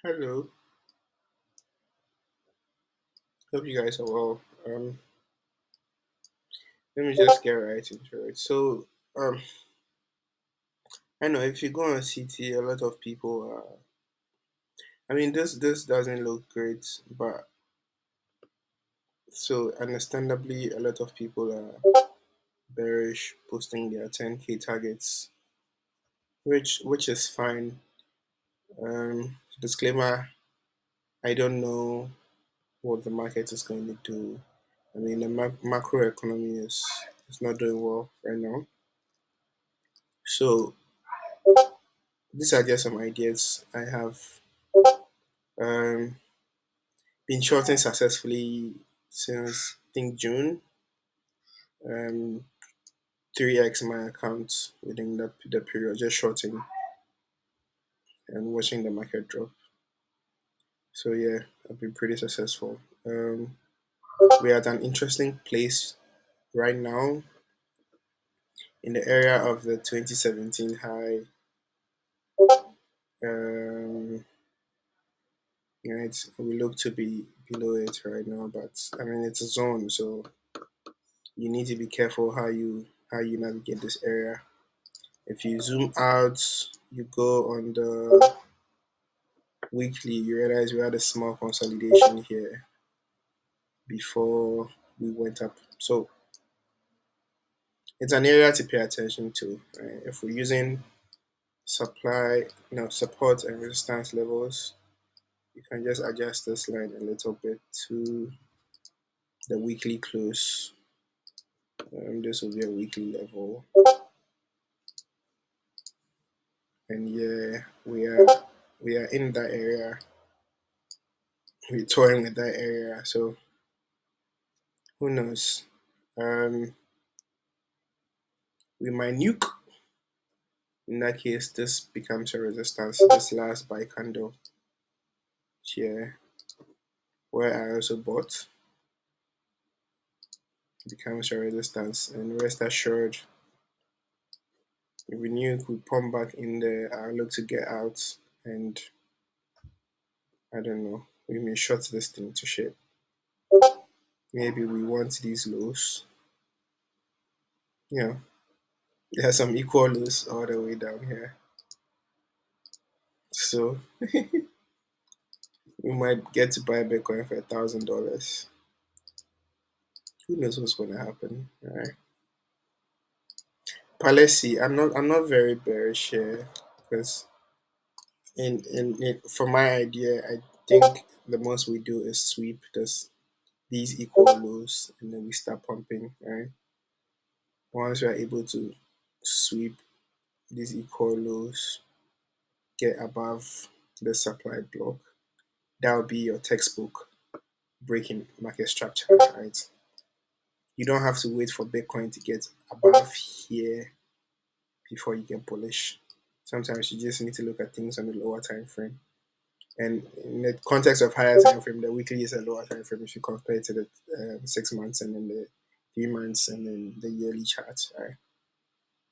Hello, hope you guys are well. Let me just get right into it. Um, I know if you go on CT, a lot of people are. I mean, this doesn't look great, but so understandably, a lot of people are bearish, posting their 10K targets, which is fine. Disclaimer: I don't know what the market is going to do. I mean, the macro economy is not doing well right now. So these are just some ideas I have um, been shorting successfully since I think June. Um, 3x my account within the period, just shorting and watching the market drop. So yeah, I've been pretty successful. We're at an interesting place right now in the area of the 2017 high. Um, we look to be below it right now, but I mean it's a zone, so you need to be careful how you navigate this area. If you zoom out, you go on the weekly, you realize we had a small consolidation here before we went up. So it's an area to pay attention to. Right? If we're using support and resistance levels, you can just adjust this line a little bit to the weekly close. This will be a weekly level, and yeah, we are in that area. We're toying with that area, so who knows? Um, we might nuke. In that case, this becomes a resistance. This last buy candle here, where I also bought, becomes a resistance. And rest assured, if we nuke, we pump back in there. I'll look to get out, and I don't know. We may short this thing to shape. Maybe we want these lows. You know, there are some equal lows all the way down here. So we might get to buy Bitcoin for $1,000. Who knows what's going to happen? All right. Policy. I'm not very bearish here because in for my idea, I think the most we do is sweep these equal lows and then we start pumping. Right. Once we are able to sweep these equal lows, get above the supply block, that will be your textbook breaking market structure. Right. You don't have to wait for Bitcoin to get above here before you get bullish. Sometimes you just need to look at things on the lower time frame. And in the context of higher time frame, the weekly is a lower time frame if you compare it to the 6 months and then the 3 months and then the yearly chart. Right?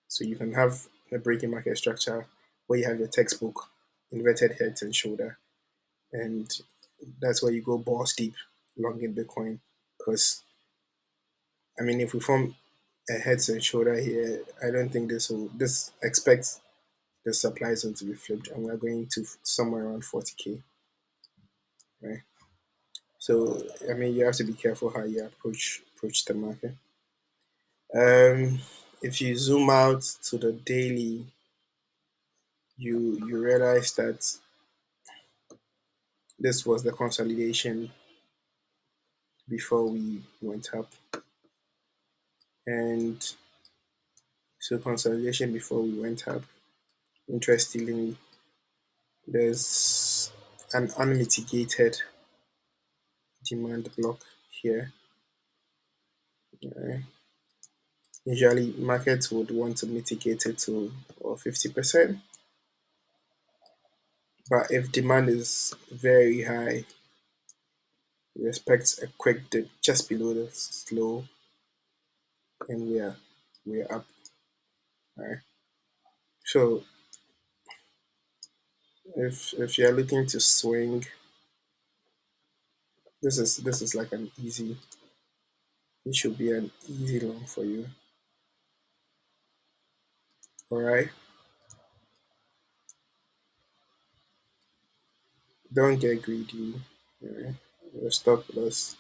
So you can have a breaking market structure where you have your textbook inverted heads and shoulder, and that's where you go balls deep long in Bitcoin. Because I mean, if we form a heads and shoulder here, I don't think this expects the supply zone to be flipped, and we're going to somewhere around 40K, right? So I mean, you have to be careful how you approach the market. If you zoom out to the daily, you realize that this was the consolidation before we went up, and so consolidation before we went up. Interestingly, there's an unmitigated demand block here. Right? Usually, markets would want to mitigate it to 50%. But if demand is very high, we expect a quick dip just below the slow, and we are up. Right. So If you're looking to swing, this is like an easy. It should be an easy long for you. All right. Don't get greedy. Yeah. Your stop loss.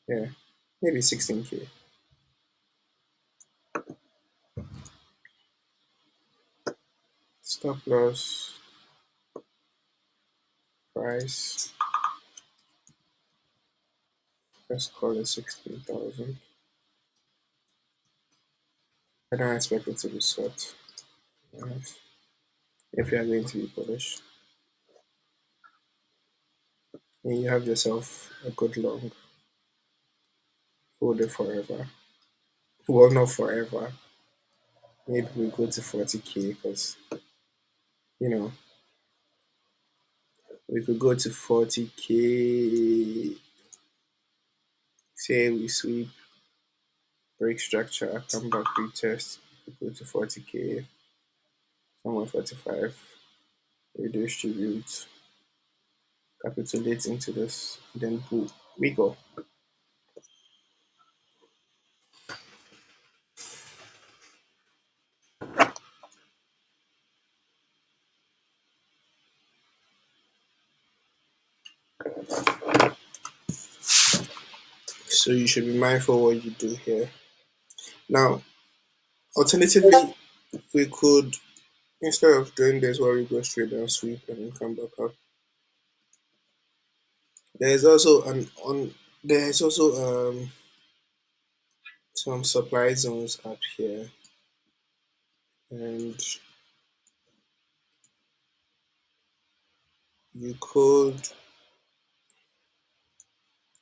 Yeah. Maybe 16K. Stop loss price. Let's call it 16,000. I don't expect it to be sweat. Right. If you are going to be bullish, and you have yourself a good long, hold it forever. Well, not forever. Maybe we go to 40K because, you know, we could go to 40K. Say we sweep, break structure, come back, retest, we go to 40K, somewhere 45, redistribute, capitulate into this, then boom, we go. So you should be mindful what you do here. Now, alternatively, we could, instead of doing this where we go straight down, sweep, and then come back up, there's also there's also some supply zones up here, and you could,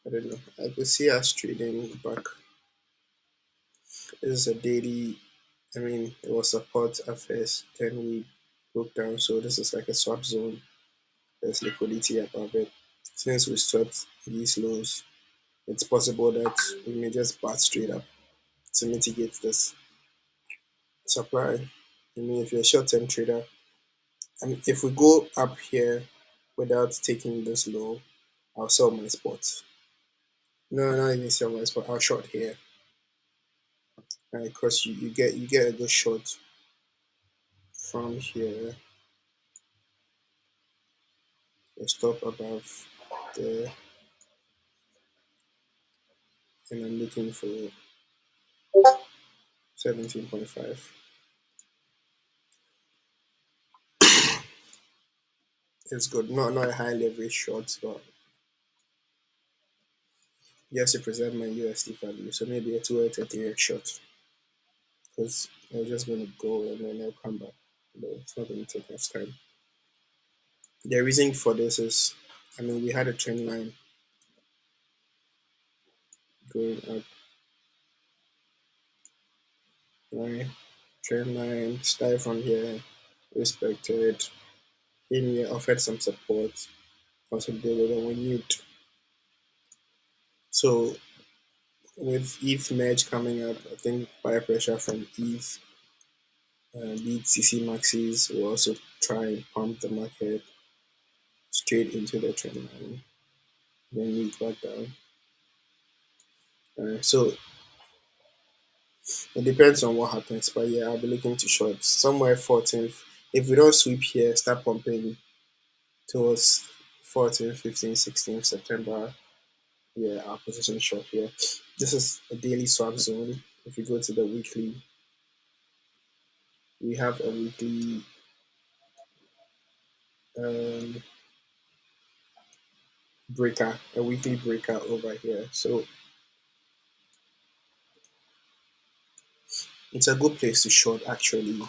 I don't know, I could see us trading back. This is a daily, I mean, it was support at first, then we broke down. So this is like a swap zone. There's liquidity above it. Since we swept these lows, it's possible that we may just bat straight up to mitigate this supply. I mean, if you're a short-term trader, I mean, if we go up here without taking this low, I'll sell my spot. No, not even sell my spot. I'll short here, because you get a good short from here. A stop above there, and I'm looking for 17.5. It's good. Not a high leverage short, but just to preserve my USD value. So maybe a 2x or 3x short, because I'm just going to go and then I'll come back. But it's not going to take much time. The reason for this is, I mean, we had a trend line going up, right? Trend line, start from here, respected. In here, offered some support, consolidated, and we need. So with ETH merge coming up, I think buyer pressure from ETH, BTC maxis will also try and pump the market straight into the trend line, then move back down. So it depends on what happens, but yeah, I'll be looking to short somewhere 14th. If we don't sweep here, start pumping towards 14th, 15th, 16th September. Yeah, our position short here. This is a daily swap zone. If we go to the weekly, we have a weekly um, breaker, a weekly breaker over here. So it's a good place to short actually,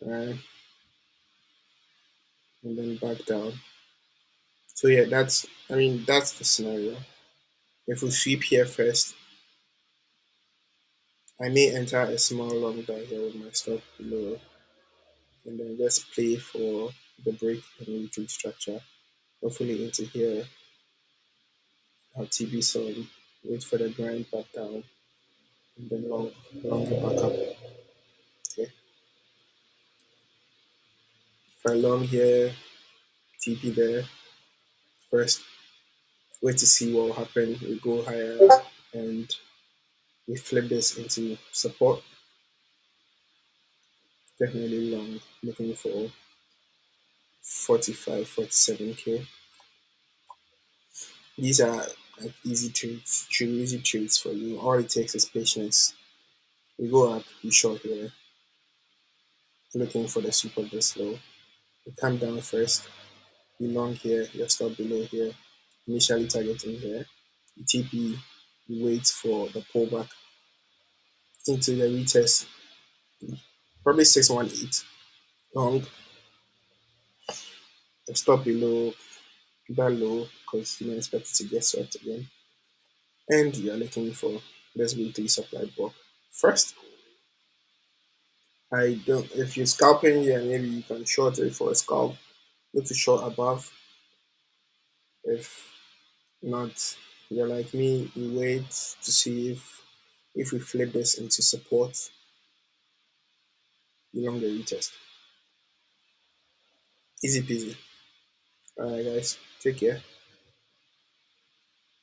right? And then back down. So yeah, that's the scenario. If we sweep here first, I may enter a small long down here with my stop below, and then just play for the break and retreat structure. Hopefully into here, our TB some, wait for the grind back down, and then long it back up. Okay. If I long here, TP there first, wait to see what will happen. We go higher and we flip this into support. Definitely long, looking for 45, 47K. These are like easy trades, true easy trades for you. All it takes is patience. We go up, you short here, looking for the super this low. You come down first, you long here, you stop below here, initially targeting here. You TP, you wait for the pullback into the retest, probably 618 long, you stop below that low because you don't expect it to get swept again. And you're looking for this weekly supply block. First, I don't if you're scalping here, maybe you can short it for a scalp, look to short above. If not, you're like me, you wait to see if we flip this into support, you longer retest. Easy peasy. Alright guys, take care.